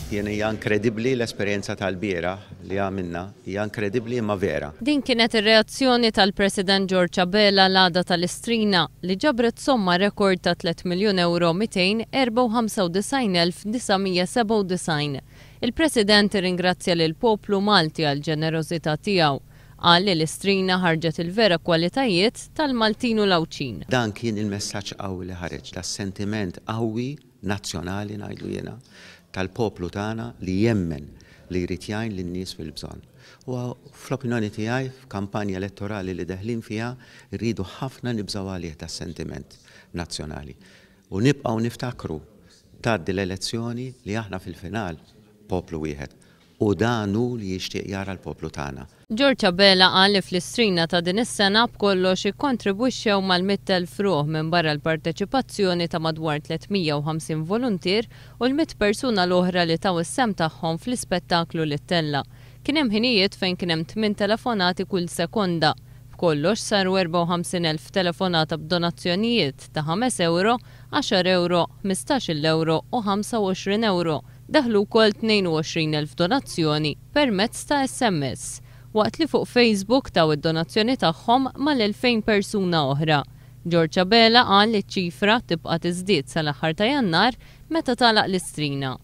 Jien hija inkredibbli l-esperjenza tal-bieraħ li għamilna, hija inkredibbli ma vera. Din kienet ir-reazzjoni tal-President George Abela l-għada tal-Istrina li ġabret somma rekord ta' 3,495,997. Il-President ringrazzja lil poplu Malti għal ġenerożità tiegħu. Qal li l-Istrina ħarġet il-vera kwalitajiet tal-Maltin u l-Awċin. Dan kien il-messaġġ qawwi li ħareġ, tas-sentiment qawwi nazzjonali ngħidlu jiena tal-poplu tagħna li jemmen li jrid jgħin lin-nies fil-bżonn. U fl-opinjoni tiegħi f'kampanja elettorali li deħlin fiha rridu ħafna nibżgħu għalih tas-sentiment nazzjonali. U nibqgħu niftakru tgħaddi l-elezzjoni li aħna fil-final poplu wieħed. U danu li jixtieq jara l-poplu tagħna. George Abela qal li fl-Istrina ta' din is-sena b'kollox ikkontribwixxew mal-100,000 ruħ minn barra l-parteċipazzjoni ta' madwar 350 voluntier u l-100 persuna l-oħra li taw is-sem tagħhom fl-ispettaklu li ttella. Kien hemm ħinijiet fejn kien hemm 8 telefonati kull sekonda. B'kollox saru 54,000 telefonata b'donazzjonijiet ta' 5 euro, 10 euro, 15 euro u 25 euro. Daħlu wkoll 22,000 donazzjoni permezz ta' SMS, waqt li fuq Facebook taw id-donazzjoni tagħhom mal-2000 persuna oħra. George Abela qal li ċ-ċifra tibqa' tiżdied sal-aħħar ta' Jannar meta tagħlaq l-Istrina.